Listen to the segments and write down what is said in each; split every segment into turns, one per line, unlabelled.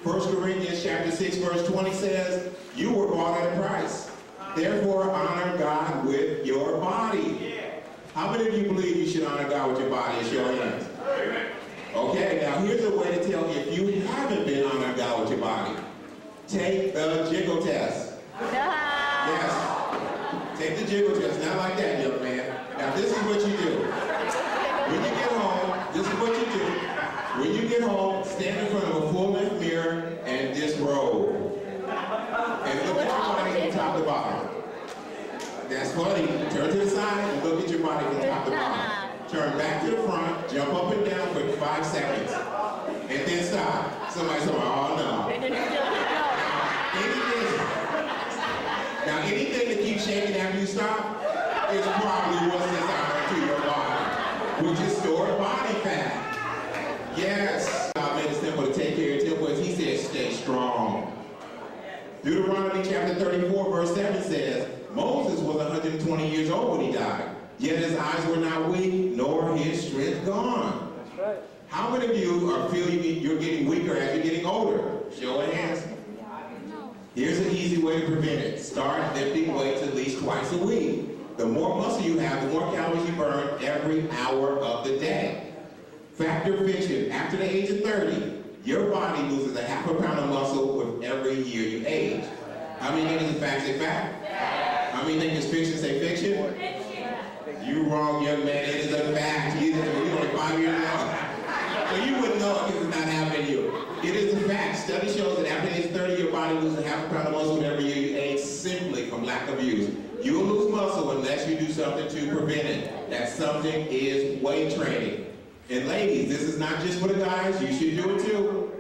1 Corinthians chapter 6, verse 20 says, you were bought at a price. Therefore, honor God with your body. How many of you believe you should honor God with your body? Show your hands. Okay, now here's a way to tell if you haven't been honoring God with your body. Take the jiggle test. Yes. Take the jiggle test. Not like that, young man. Now this is what you do. When you get home, this is what you do. When you get home, stand in front of a full-length mirror and disrobe. And look at your body from top to bottom. That's funny. Turn to the side and look at your body from top to bottom. Turn back to the front, jump up and down for 5 seconds. And then stop. Somebody's saying, oh no. Anything that keeps shaking after you stop is probably what's designed to your body, which is stored body fat. Yes. God made it simple to take care of your temples. He said, stay strong. Deuteronomy chapter 34, verse 7 says, Moses was 120 years old when he died, yet his eyes were not weak, nor his strength gone. That's right. How many of you are feeling you're getting weaker as you're getting older? Show of hands. Here's an easy way to prevent it. Start lifting weights at least twice a week. The more muscle you have, the more calories you burn every hour of the day. Fact or fiction, after the age of 30, your body loses a half a pound of muscle with every year you age. How many think it's a fact say fact? How many think it's fiction say fiction? You wrong, young man. It is a fact. You're only 5 years old. So you wouldn't know if it's not happening to you. It is a fact. Study shows that after age 30, your body loses a half a pound of muscle every year you age simply from lack of use. You will lose muscle unless you do something to prevent it. That something is weight training. And ladies, this is not just for the guys. You should do it too.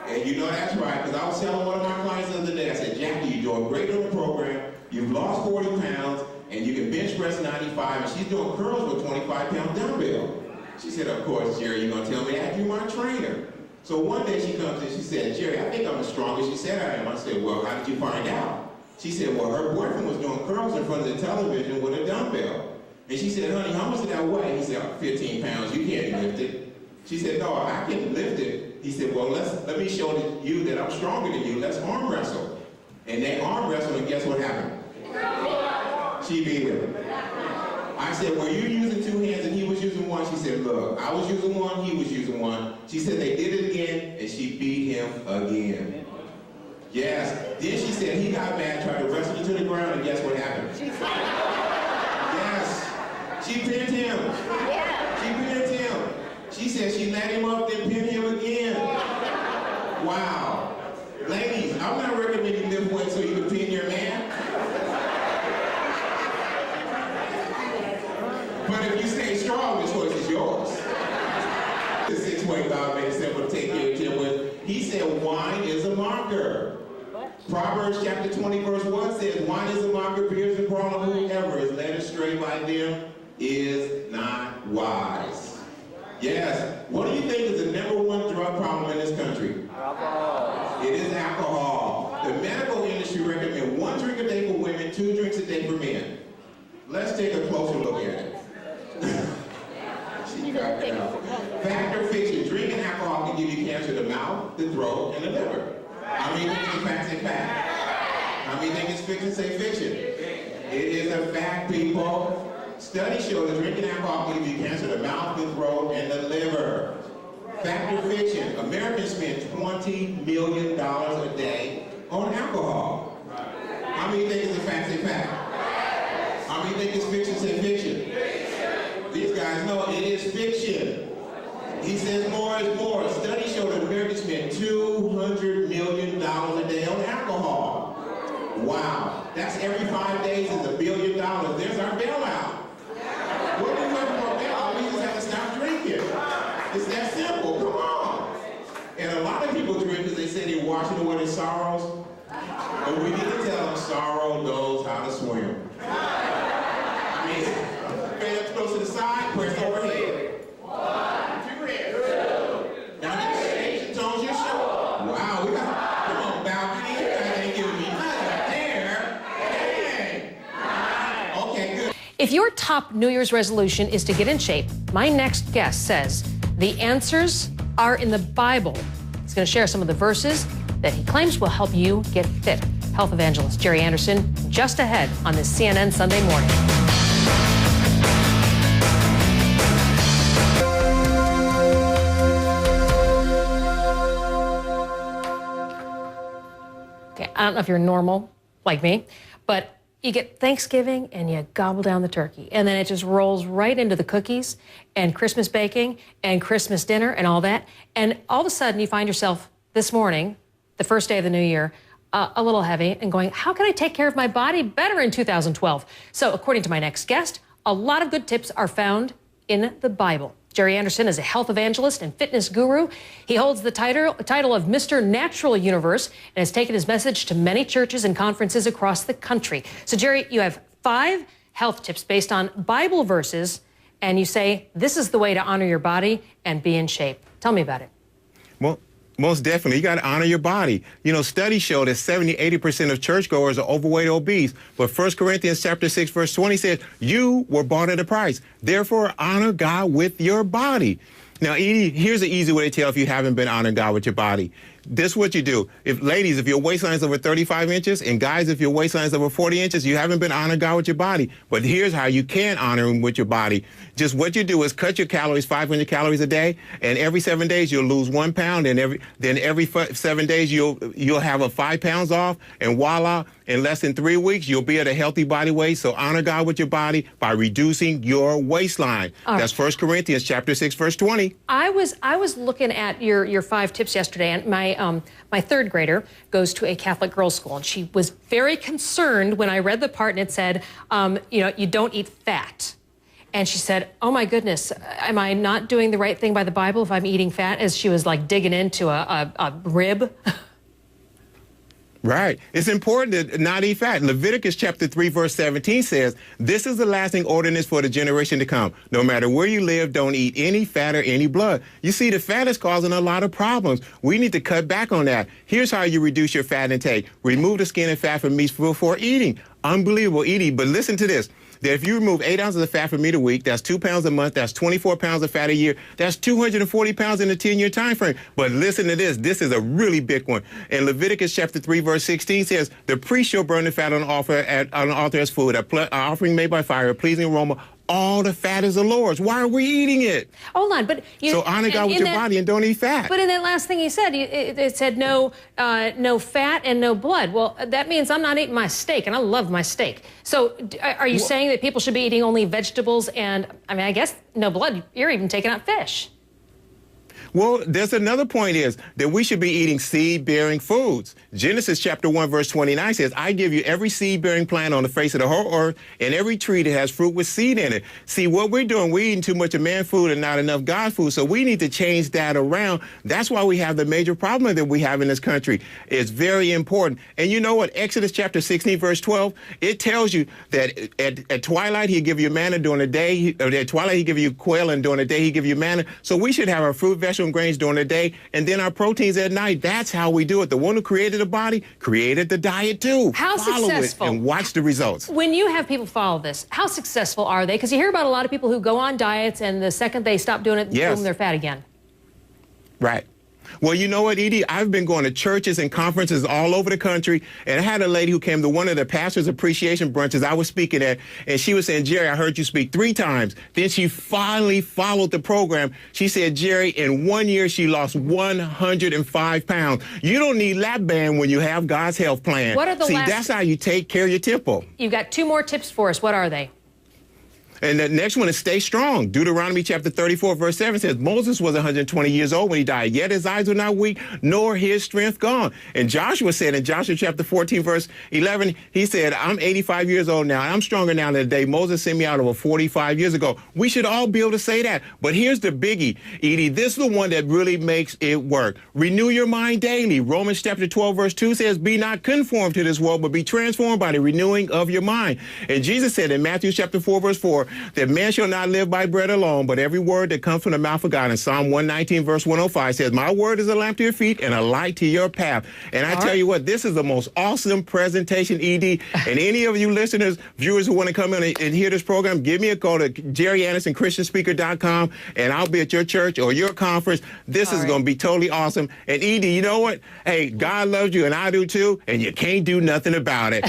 And you know that's right, because I was telling one of my clients the other day, I said, Jackie, you're doing great on the program. You've lost 40 pounds, and you can bench press 95, and she's doing curls with 25-pound dumbbell. She said, of course, Jerry, you're going to tell me that? You're my trainer. So one day she comes in, she said, Jerry, I think I'm the strongest you said I am. I said, well, how did you find out? She said, well, her boyfriend was doing curls in front of the television with a dumbbell. And she said, honey, how much did that weigh? He said, 15 pounds, you can't lift it. She said, no, I can lift it. He said, well, let me show you that I'm stronger than you. Let's arm wrestle. And they arm wrestled, and guess what happened? She beat him. I said, were you using 2 hands and he was using 1? She said, look, I was using 1, he was using 1. She said they did it again, and she beat him again. Yes. Then she said he got mad, tried to wrestle her to the ground, and guess what happened? Yes. She pinned him. She pinned him. She said she let him up, then pinned him again. Wow. Ladies, I'm not recommending you lift weights so you can pin your man. But if you stay strong, the choice is yours. The 6-way God made it simple to take care of him with. He said wine is a mocker. Proverbs chapter 20, verse 1 says, wine is a mocker, beers and brawler, whoever is led astray by them is not wise. Yes. What do you think is the #1 drug problem in this country? Alcohol. It is alcohol. The medical industry recommends 1 drink a day for women, 2 drinks a day for men. Let's take a closer look at it. Fact or fiction, drinking alcohol can give you cancer of the mouth, the throat, and the liver. How many think it's a fact say fact? How many think it's fiction say fiction? It is a fact, people. Studies show that drinking alcohol can give you cancer of the mouth, the throat, and the liver. Fact or fiction, Americans spend $20 million a day on alcohol. How many think it's a fact say fact? How many think it's fiction say fiction? These guys know it is fiction. He says more is more. Studies show that Americans spend $200 million a day on alcohol. Wow. That's every 5 days is $1 billion. There's our bailout. What do we want for a bailout? We just have to stop drinking. It's that simple. Come on. And a lot of people drink because they say they're washing away their sorrows. But we need to tell them sorrow knows how to swim. I mean, hands close to the side, press overhead. 1, 2 hands. 2. Now get the Asian tones, your show. Wow, we got, come on, balcony. You guys ain't giving me nothing there. Hey. Okay, good.
If your top New Year's resolution is to get in shape, my next guest says the answers are in the Bible. He's going to share some of the verses that he claims will help you get fit. Health evangelist Jerry Anderson just ahead on this CNN Sunday Morning. Okay, I don't know if you're normal like me, but you get Thanksgiving and you gobble down the turkey, and then it just rolls right into the cookies and Christmas baking and Christmas dinner and all that. And all of a sudden you find yourself this morning, the first day of the new year, a little heavy and going, how can I take care of my body better in 2012? So according to my next guest, a lot of good tips are found in the Bible. Jerry Anderson is a health evangelist and fitness guru. He holds the title of Mr. Natural Universe and has taken his message to many churches and conferences across the country. So, Jerry, you have 5 health tips based on Bible verses, and you say this is the way to honor your body and be in shape. Tell me about it.
Well, most definitely. You got to honor your body. You know, studies show that 70-80% of churchgoers are overweight or obese. But 1 Corinthians chapter 6, verse 20 says, you were bought at a price. Therefore, honor God with your body. Now, Edie, here's an easy way to tell if you haven't been honoring God with your body. This is what you do. Ladies, if your waistline is over 35 inches, and guys, if your waistline is over 40 inches, you haven't been honoring God with your body. But here's how you can honor Him with your body. Just what you do is cut your calories, 500 calories a day, and every 7 days you'll lose 1 pound, and every 7 days you'll have 5 pounds off, and voila, in less than 3 weeks you'll be at a healthy body weight. So honor God with your body by reducing your waistline. That's 1 Corinthians chapter 6, verse 20.
I was looking at your 5 tips yesterday, and my third grader goes to a Catholic girls' school, and she was very concerned when I read the part and it said, you don't eat fat. And she said, oh my goodness, am I not doing the right thing by the Bible if I'm eating fat? As she was like digging into a rib.
Right. It's important to not eat fat. Leviticus chapter 3, verse 17 says, this is the lasting ordinance for the generation to come. No matter where you live, don't eat any fat or any blood. You see, the fat is causing a lot of problems. We need to cut back on that. Here's how you reduce your fat intake. Remove the skin and fat from meats before eating. Unbelievable eating. But listen to this. That if you remove 8 ounces of fat from meat a week, that's 2 pounds a month, that's 24 pounds of fat a year, that's 240 pounds in a 10-year time frame. But listen to this. This is a really big one. In Leviticus chapter 3, verse 16 says, the priest shall burn the fat on the altar as food, an offering made by fire, a pleasing aroma. All the fat is the Lord's. Why are we eating it?
Hold on, but
so honor God with your body and don't eat fat.
But in that last thing you said, it said no fat and no blood. Well, that means I'm not eating my steak, and I love my steak. So are you saying that people should be eating only vegetables and, I guess, no blood? You're even taking out fish.
Well, there's another point is that we should be eating seed-bearing foods. Genesis chapter 1, verse 29 says, I give you every seed-bearing plant on the face of the whole earth and every tree that has fruit with seed in it. See, what we're doing, we're eating too much of man food and not enough God food, so we need to change that around. That's why we have the major problem that we have in this country. It's very important. And you know what? Exodus chapter 16, verse 12, it tells you that at twilight, He'll give you manna during the day. At twilight, He'll give you quail, and during the day, He'll give you manna. So we should have our fruit, vegetables, and grains during the day, and then our proteins at night. That's how we do it. The one who created the body created the diet too.
How
Follow
successful?
It and watch the results.
When you have people follow this, how successful are they? Because you hear about a lot of people who go on diets, and the second they stop doing it, boom, they're fat again.
Right. Well, you know what, Edie? I've been going to churches and conferences all over the country, and I had a lady who came to one of the pastor's appreciation brunches I was speaking at, and she was saying, Jerry, I heard you speak 3 times. Then she finally followed the program. She said, Jerry, in 1 year, she lost 105 pounds. You don't need lap band when you have God's health plan.
What are the
that's how you take care of your temple.
You've got 2 more tips for us. What are they?
And the next one is stay strong. Deuteronomy chapter 34, verse 7 says, Moses was 120 years old when he died, yet his eyes were not weak, nor his strength gone. And Joshua said in Joshua chapter 14, verse 11, he said, I'm 85 years old now, and I'm stronger now than the day Moses sent me out over 45 years ago. We should all be able to say that. But here's the biggie, Edie. This is the one that really makes it work. Renew your mind daily. Romans chapter 12, verse 2 says, be not conformed to this world, but be transformed by the renewing of your mind. And Jesus said in Matthew chapter 4, verse 4, that man shall not live by bread alone, but every word that comes from the mouth of God. And Psalm 119, verse 105 says, my word is a lamp to your feet and a light to your path. And I tell you what, this is the most awesome presentation, ED. And any of you listeners, viewers who want to come in and hear this program, give me a call to JerryAndersonChristianspeaker.com, and I'll be at your church or your conference. This is going to be totally awesome. And ED, you know what? Hey, God loves you, and I do too, and you can't do nothing about it.